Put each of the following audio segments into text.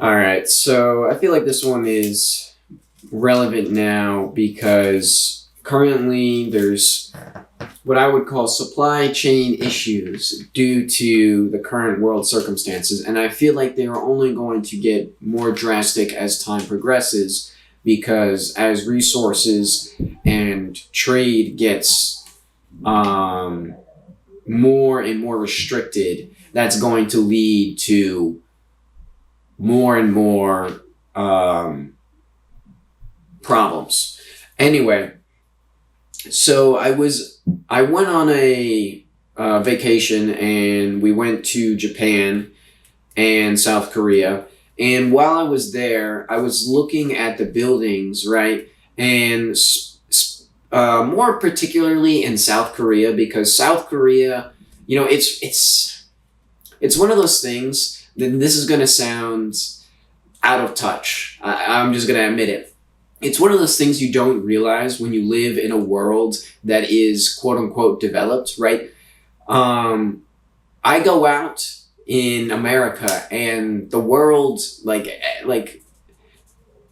All right, so I feel like this one is relevant now because currently there's what I would call supply chain issues due to the current world circumstances, and I feel like they are only going to get more drastic as time progresses because as resources and trade gets more and more restricted, that's going to lead to more and more problems. Anyway, so I went on a vacation and we went to Japan and South Korea. And while I was there, I was looking at the buildings, right? And more particularly in South Korea, because South Korea, it's one of those things that this is going to sound out of touch. I'm just going to admit it. It's one of those things you don't realize when you live in a world that is quote unquote developed, right? I go out in America and the world, like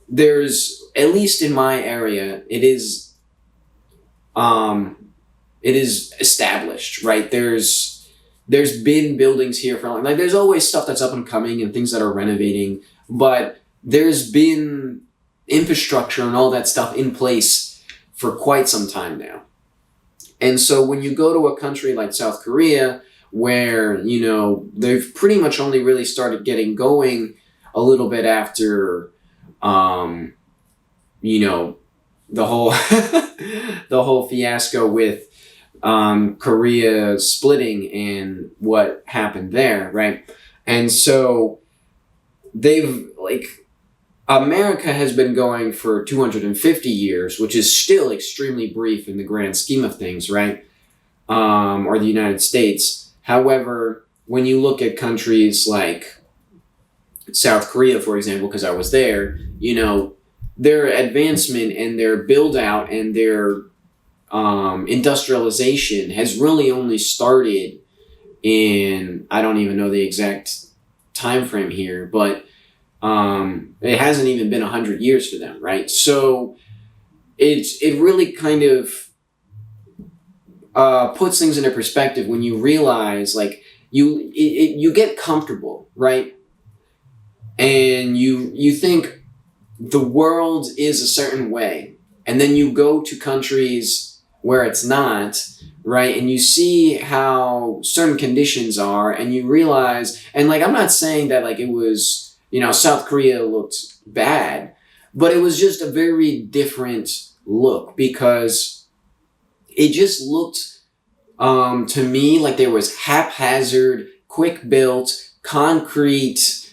there's, at least in my area, it is established, right? There's been buildings here for long. Like there's always stuff that's up and coming and things that are renovating, but there's been infrastructure and all that stuff in place for quite some time now. And so when you go to a country like South Korea, where, they've pretty much only really started getting going a little bit after, the whole, the whole fiasco with Korea splitting and what happened there, right? And so America has been going for 250 years, which is still extremely brief in the grand scheme of things, right? Or the United States. However, when you look at countries like South Korea, for example, because I was there, their advancement and their build out and their industrialization has really only started in, I don't even know the exact time frame here, but it hasn't even been 100 years for them, right? So it really kind of puts things into perspective when you realize, like, you get comfortable, right? And you think the world is a certain way, and then you go to countries where it's not, right? And you see how certain conditions are, and you realize, and like, I'm not saying that like it was, South Korea looked bad, but it was just a very different look because it just looked to me like there was haphazard, quick built, concrete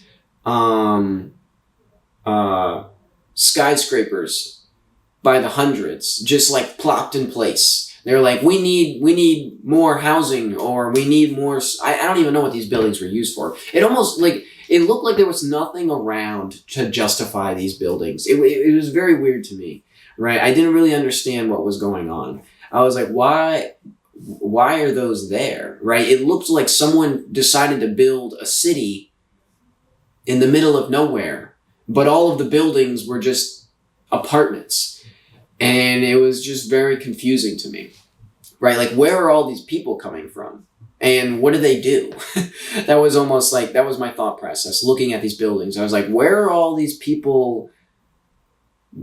skyscrapers by the hundreds, just like plopped in place. They're like, we need more housing, or we need more. I don't even know what these buildings were used for. It almost like, it looked like there was nothing around to justify these buildings. It was very weird to me, right? I didn't really understand what was going on. I was like, why are those there, right? It looked like someone decided to build a city in the middle of nowhere, but all of the buildings were just apartments. And it was just very confusing to me, right? Like, where are all these people coming from? And what do they do? That was almost like, that was my thought process, looking at these buildings. I was like, where are all these people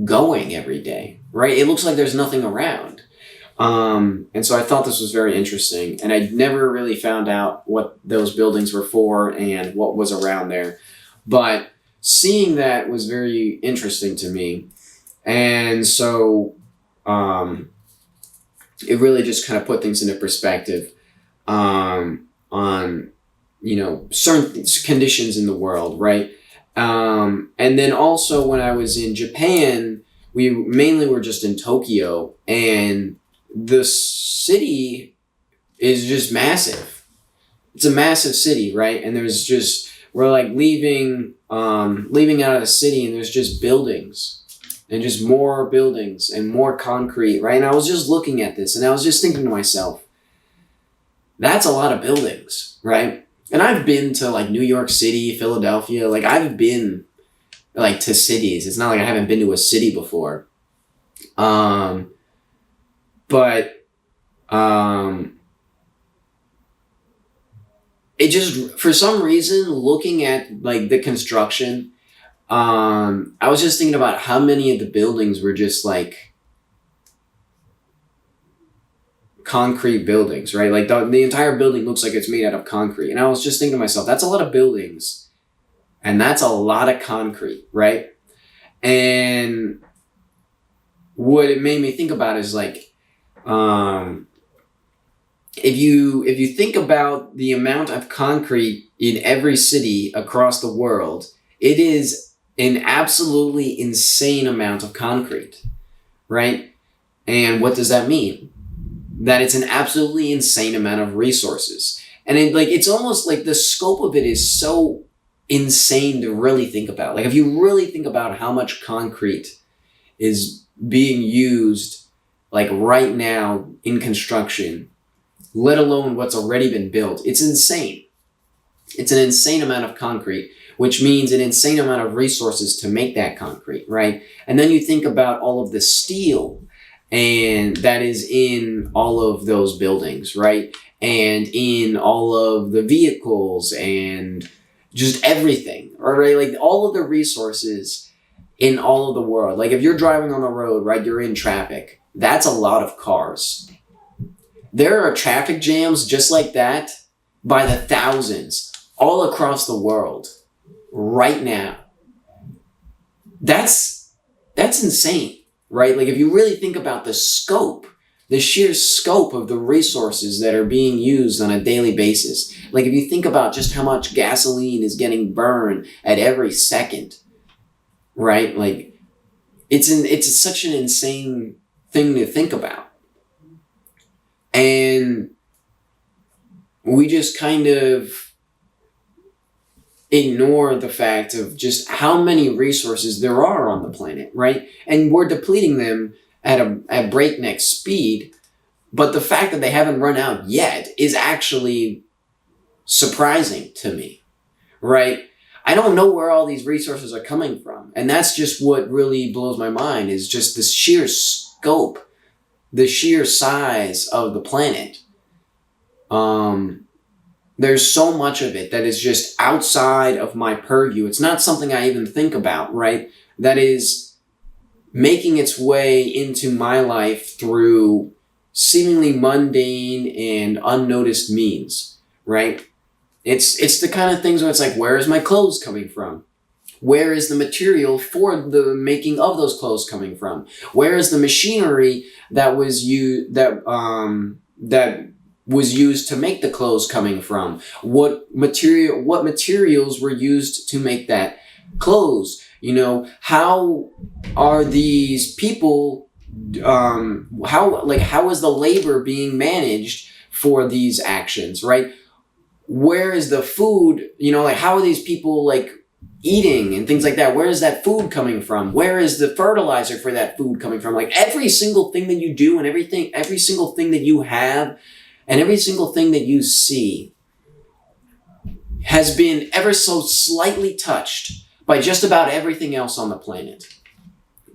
going every day, right? It looks like there's nothing around. And so I thought this was very interesting. And I never really found out what those buildings were for and what was around there. But seeing that was very interesting to me. And so it really just kind of put things into perspective on certain conditions in the world, right? And then also when I was in Japan, we mainly were just in Tokyo, and the city is just massive. It's a massive city, right? And we're like leaving out of the city, and there's just buildings and just more buildings and more concrete, right? And I was just looking at this and I was just thinking to myself, that's a lot of buildings, right? And I've been to like New York City, Philadelphia, like I've been like to cities. It's not like I haven't been to a city before. But it just, for some reason, looking at like the construction, I was just thinking about how many of the buildings were just like concrete buildings, right? Like the entire building looks like it's made out of concrete. And I was just thinking to myself, that's a lot of buildings and that's a lot of concrete, right? And what it made me think about is like, if you think about the amount of concrete in every city across the world, it is an absolutely insane amount of concrete, right? And what does that mean? That it's an absolutely insane amount of resources. And it's almost like the scope of it is so insane to really think about. Like if you really think about how much concrete is being used like right now in construction, let alone what's already been built, it's insane. It's an insane amount of concrete, which means an insane amount of resources to make that concrete, right? And then you think about all of the steel and that is in all of those buildings, right? And in all of the vehicles and just everything, right? Like all of the resources in all of the world. Like if you're driving on the road, right, you're in traffic. That's a lot of cars. There are traffic jams just like that by the thousands all across the world right now. That's insane, right? Like if you really think about the scope, the sheer scope of the resources that are being used on a daily basis. Like if you think about just how much gasoline is getting burned at every second, right? Like it's such an insane thing to think about. And we just kind of ignore the fact of just how many resources there are on the planet, right? And we're depleting them at breakneck speed, but the fact that they haven't run out yet is actually surprising to me, right? I don't know where all these resources are coming from. And that's just what really blows my mind, is just the sheer scope, the sheer size of the planet. There's so much of it that is just outside of my purview. It's not something I even think about, right? That is making its way into my life through seemingly mundane and unnoticed means, right? It's the kind of things where it's like, where is my clothes coming from? Where is the material for the making of those clothes coming from? Where is the machinery that was used to make the clothes coming from? What materials were used to make that clothes? You know, how are these people, how is the labor being managed for these actions, right? Where is the food, you know, like how are these people like eating and things like that? Where is that food coming from? Where is the fertilizer for that food coming from? Like every single thing that you do and every single thing that you have and every single thing that you see has been ever so slightly touched by just about everything else on the planet.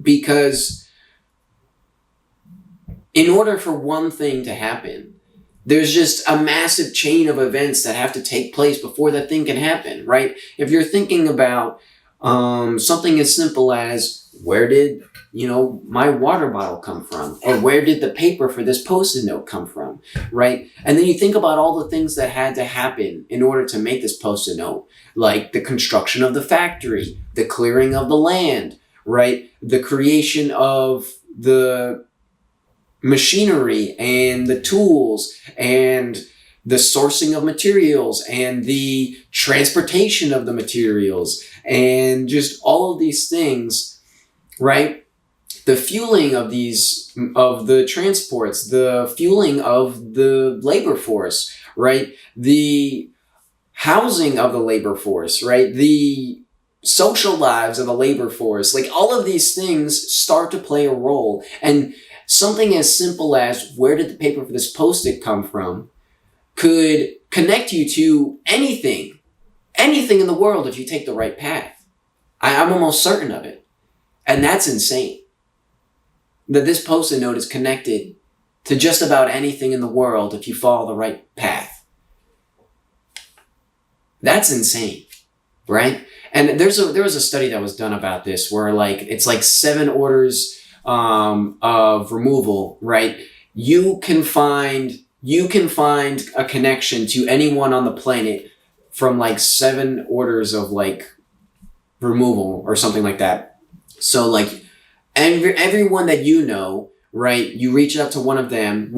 Because in order for one thing to happen, there's just a massive chain of events that have to take place before that thing can happen, right? If you're thinking about something as simple as, where did, you know, my water bottle come from? Or where did the paper for this Post-it note come from, right? And then you think about all the things that had to happen in order to make this Post-it note, like the construction of the factory, the clearing of the land, right? The creation of the machinery and the tools and the sourcing of materials and the transportation of the materials and just all of these things, right? The fueling of the transports, the fueling of the labor force, right? The housing of the labor force, right? The social lives of the labor force, like all of these things start to play a role. And something as simple as, where did the paper for this Post-it come from, could connect you to anything in the world if you take the right path, I'm almost certain of it. And that's insane. That this Post-it note is connected to just about anything in the world if you follow the right path. That's insane, right? And there was a study that was done about this where it's like 7 orders of removal, right? You can find a connection to anyone on the planet from like 7 orders of like removal or something like that. So like everyone that you know, right? You reach out to one of them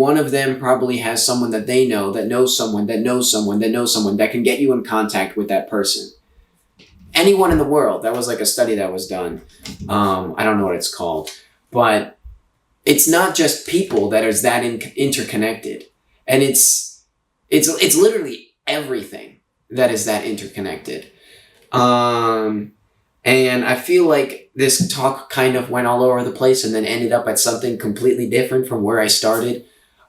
probably has someone that they know that knows someone that knows someone that knows someone that can get you in contact with that person. Anyone in the world. That was like a study that was done. I don't know what it's called, but it's not just people that is that interconnected, and it's literally everything that is that interconnected. And I feel like this talk kind of went all over the place and then ended up at something completely different from where I started.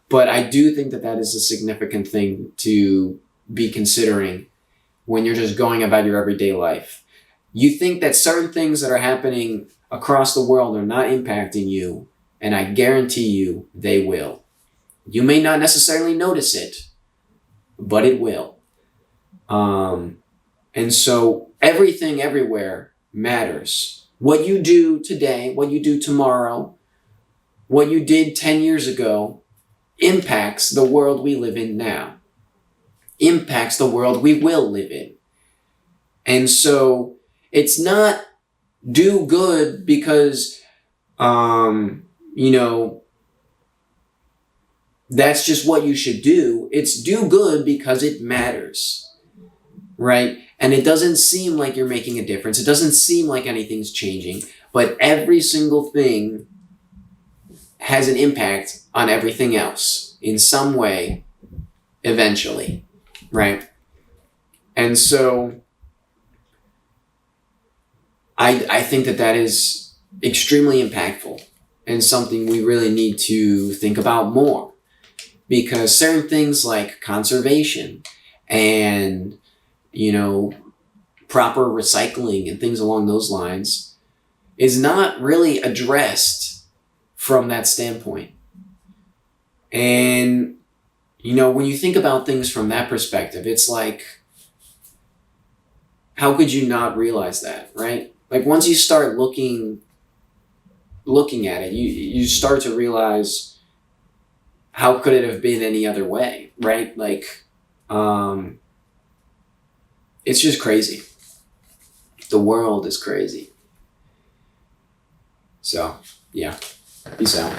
But I do think that that is a significant thing to be considering when you're just going about your everyday life. You think that certain things that are happening across the world are not impacting you, and I guarantee you they will. You may not necessarily notice it, but it will. And so everything everywhere matters. What you do today, what you do tomorrow, what you did 10 years ago impacts the world we live in now, impacts the world we will live in. And so it's not do good because, that's just what you should do. It's do good because it matters, right? And it doesn't seem like you're making a difference. It doesn't seem like anything's changing, but every single thing has an impact on everything else in some way, eventually, right? And so I think that that is extremely impactful and something we really need to think about more, because certain things like conservation and proper recycling and things along those lines is not really addressed from that standpoint. And, when you think about things from that perspective, it's like, how could you not realize that, right? Like once you start looking at it, you start to realize how could it have been any other way, right? Like, it's just crazy. The world is crazy. So, yeah. Peace out.